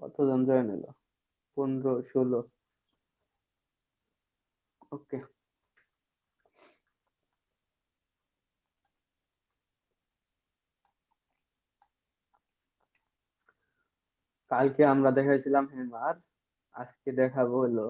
কতজন জয়েন হলো? 15, 16। ওকে। কালকে আমরা দেখাইছিলাম হ্যামার, আজকে দেখাবো হলো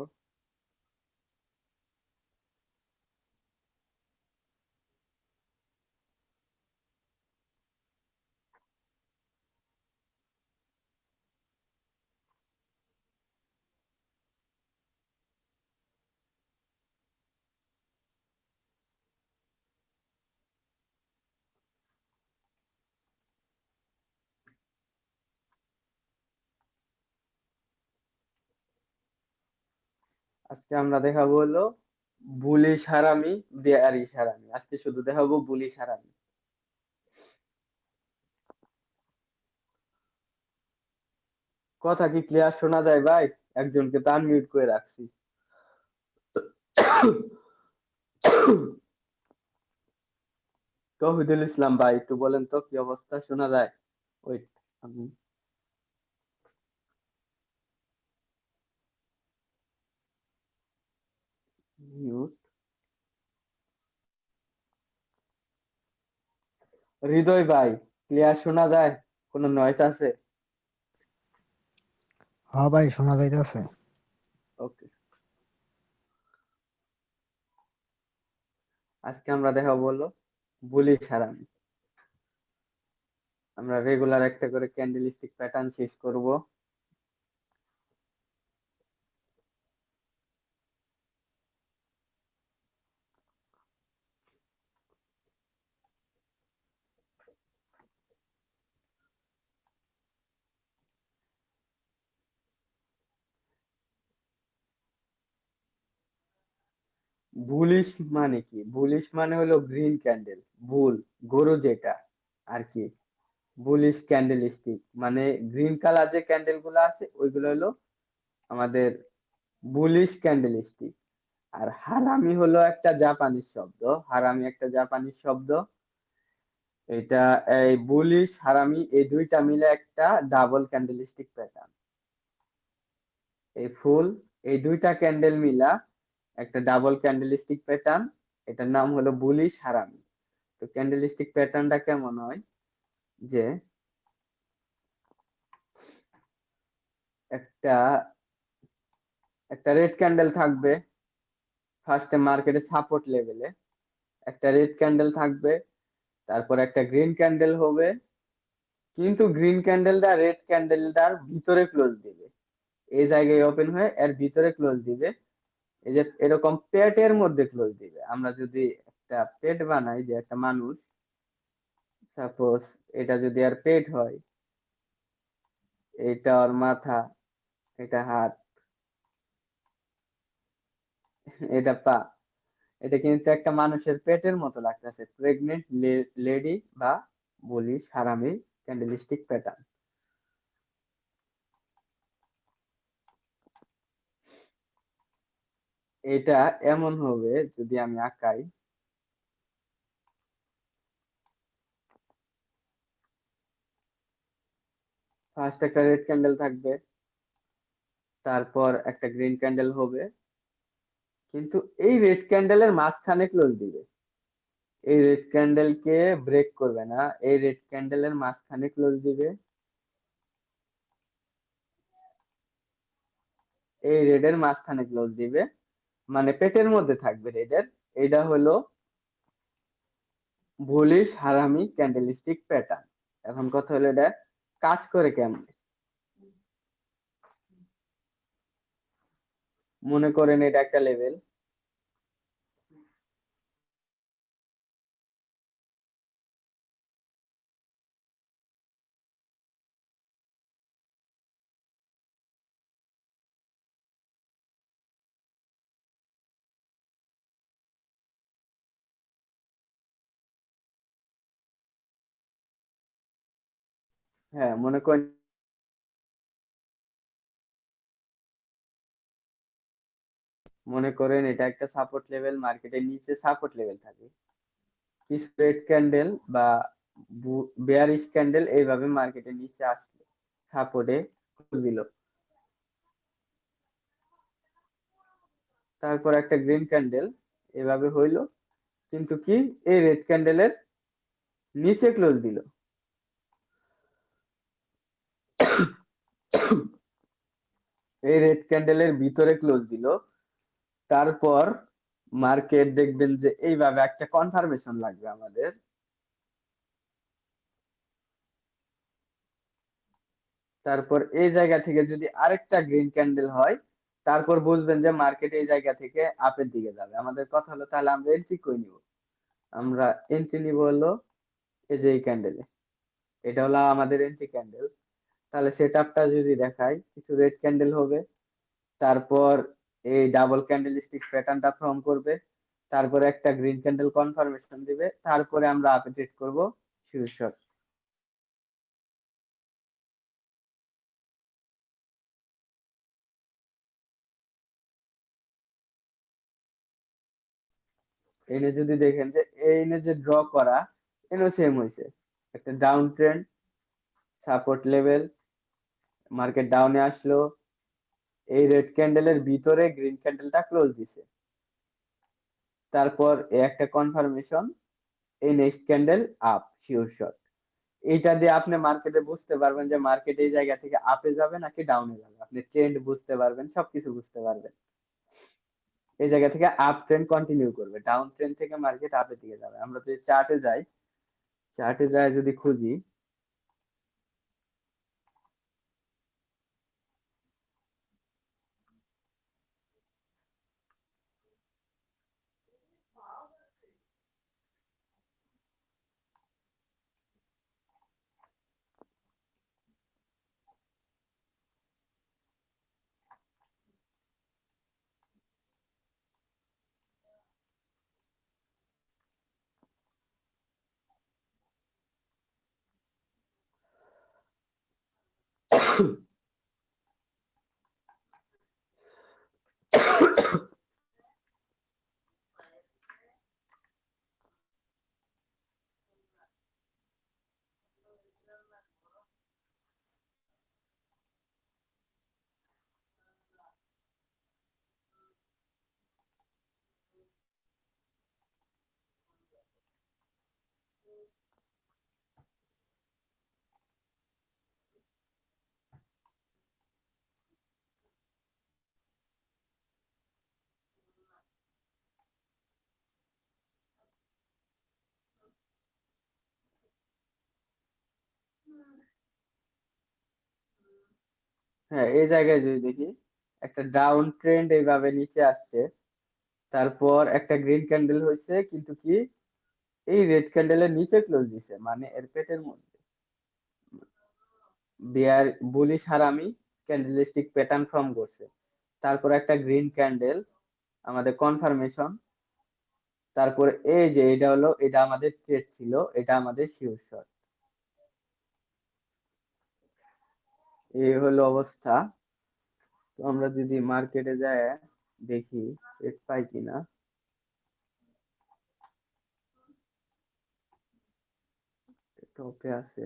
আজকে আমরা দেখাবো হলো বুলিশ হারামি, বেয়ারিশ হারামি। আজকে শুধু দেখাবো বুলিশ হারামি। কথা কি ক্লিয়ার শোনা যায় ভাই? একজনকে তো আনমিউট করে রাখছি। তৌহিদুল ইসলাম ভাই, একটু বলেন তো কি অবস্থা, শোনা যায়? ওয়েট, আমি মিউট। হৃদয় ভাই, ক্লিয়ার শোনা যায়? কোনো নয়েজ আছে? হ্যাঁ ভাই, শোনা যাইতেছে। ওকে। আজকে আমরা দেখাবো হলো বুলিশ হারামি। আমরা রেগুলার একটা করে ক্যান্ডেলিস্টিক প্যাটার্ন শেষ করব। বুলিশ মানে কি? বুলিশ মানে হলো গ্রিন ক্যান্ডেল, বুল গরু যেটা আর কি। বুলিশ ক্যান্ডেল স্টিক মানে গ্রিন কালার যে ক্যান্ডেল গুলো আছে ওইগুলো হলো আমাদের বুলিশ ক্যান্ডেল স্টিক। আর হারামি হলো একটা জাপানিজ শব্দ, হারামি একটা জাপানিজ শব্দ। এটা এই বুলিশ হারামি এই দুইটা মিলে একটা ডাবল ক্যান্ডেল স্টিক প্যাটার্ন। এই ফুল, এই দুইটা ক্যান্ডেল মিলা একটা ডাবল ক্যান্ডেল স্টিক প্যাটার্ন, এটার নাম হলো বুলিশ হারামি। তো ক্যান্ডেল স্টিক প্যাটার্নটা কেমন হয়? যে একটা একটা রেড ক্যান্ডেল থাকবে ফার্স্টে মার্কেটে সাপোর্ট লেভেলে, একটা রেড ক্যান্ডেল থাকবে, তারপর একটা গ্রিন ক্যান্ডেল হবে, কিন্তু গ্রিন ক্যান্ডেলটা রেড ক্যান্ডেলটার ভিতরে ক্লোজ দিবে, এই জায়গায় ওপেন হয়ে এর ভিতরে ক্লোজ দিবে। এই যে এরকম পেটের মধ্যে ক্লোজ দিবে। আমরা যদি একটা পেট বানাই, যে একটা মানুষ, সাপোজ এটা যদি আর পেট হয়, এটা ওর মাথা, এটা হাত, এটা পা, এটা কিন্তু একটা মানুষের পেটের মতো লাগতেছে, প্রেগনেন্ট লেডি বা বলিস হারামি ক্যান্ডেলিস্টিক প্যাটার্ন। এটা এমন হবে যদি আমি আঁকাই, ফার্স্ট একটা রেড ক্যান্ডেল থাকবে, তারপর একটা গ্রিন ক্যান্ডেল হবে, কিন্তু এই রেড ক্যান্ডেলের মাঝখানে ক্লোজ দিবে, এই রেড ক্যান্ডেলকে ব্রেক করবে না, এই রেড ক্যান্ডেলের মাঝখানে ক্লোজ দিবে, এই রেডের মাঝখানে ক্লোজ দিবে, মানে পেটের মধ্যে থাকবে রেডের। এটা হলো বুলিশ হারামি ক্যান্ডেলস্টিক প্যাটার্ন। এখন কথা হলো এটা কাজ করে কেমন। মনে করেন এটা একটা লেভেল, হ্যাঁ মনে করেন, এটা একটা সাপোর্ট লেভেল, মার্কেটের নিচে সাপোর্ট লেভেল থাকে, কিছু রেড ক্যান্ডেল বা বেয়ারিশ ক্যান্ডেল এইভাবে মার্কেটের নিচে আসলো, সাপোর্টে দিল, তারপর একটা গ্রিন ক্যান্ডেল এভাবে হইলো, কিন্তু কি এই রেড ক্যান্ডেলের নিচে ক্লোজ দিল। এই রেড ক্যান্ডেলের ভিতরে ক্লোজ দিল। তারপর মার্কেট দেখবেন যে এইভাবে একটা কনফার্মেশন লাগবে আমাদের। তারপর এই জায়গা থেকে যদি আরেকটা গ্রিন ক্যান্ডেল হয়, তারপর বুঝবেন যে মার্কেট এই জায়গা থেকে আপের দিকে যাবে। আমাদের কথা হলো তাহলে আমরা এন্ট্রি কই নিব? আমরা এন্ট্রি নিব হলো এই যে এই ক্যান্ডেলে, এটা হলো আমাদের এন্ট্রি ক্যান্ডেল। তাহলে সেট আপটা যদি দেখাই, কিছু রেড ক্যান্ডেল হবে, তারপর এই ডাবল ক্যান্ডেল স্টিক প্যাটার্নটা ফর্ম করবে, তারপরে একটা গ্রিন ক্যান্ডেল কনফার্মেশন দিবে, তারপরে আমরা আপডেট করব শীর্ষক। এনে যদি দেখেন যে এনে যে ড্র করা, এনে সেম হয়েছে, একটা down trend, support level, market ডাউনে আসলো, এই রেড ক্যান্ডেলের ভিতরে গ্রিন ক্যান্ডেলটা ক্লোজ দিছে, তারপর একটা কনফার্মেশন, এই next candle up sure shot. এইটা দিয়ে আপনি মার্কেটে বুঝতে পারবেন যে মার্কেট এই জায়গা থেকে আপে যাবে নাকি ডাউনে যাবে, আপনি ট্রেন্ড বুঝতে পারবেন, সবকিছু বুঝতে পারবেন। এই জায়গা থেকে আপ ট্রেন্ড কন্টিনিউ করবে, ডাউন ট্রেন্ড থেকে মার্কেট আপের দিকে যাবে। আমরা যদি চার্টে যাই, চার্টে যাই যদি খুঁজি, হ্যাঁ, এই জায়গায় যদি দেখি একটা ডাউন ট্রেন্ড এইভাবে নিচে আসছে, তারপর একটা গ্রিন ক্যান্ডেল হয়েছে, কিন্তু কি এই রেড ক্যান্ডেলের নিচে ক্লোজ দিছে, মানে এর পেটের মধ্যে বিয়ার বুলিশ হারামি ক্যান্ডেলস্টিক প্যাটার্ন ফর্ম করছে। তারপর একটা গ্রিন ক্যান্ডেল আমাদের কনফার্মেশন, তারপরে এই যে এটা হলো, এটা আমাদের ট্রেড ছিল, এটা আমাদের শিওর শট। এই হলো অবস্থা। তো আমরা যদি মার্কেটে যাই দেখি ট্রেড পাই কিনা। টপে আছে,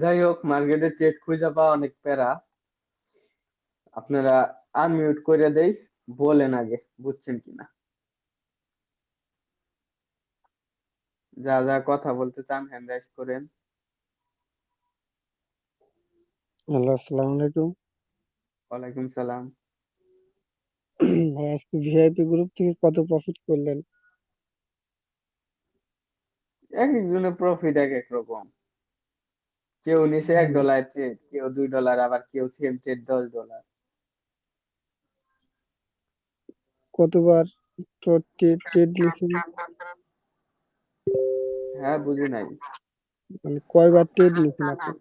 যাই হোক মার্কেটে ট্রেড খুঁজে পাওয়া অনেক প্যারা। আপনারা আনমিউট করে দেই, বলেন আগে বুঝছেন কিনা, যা যা কথা বলতে চান হ্যান্ড রাইজ করেন। হ্যালো, আসসালামু আলাইকুম। ওয়ালাইকুম সালাম। ভাই, আজকে ভিআইপি গ্রুপ থেকে কত প্রফিট করলেন? এক একজনের প্রফিট এক এক রকম, কেউ নিছে হুম, $1 ট্রেড, কেউ $2, আবার কেউ সেম ট্রেড $10। কতবার ট্রেড নিয়েছেন? হ্যাঁ, বুঝি নাই। মানে কয়বার ট্রেড নিয়েছেন আপনি?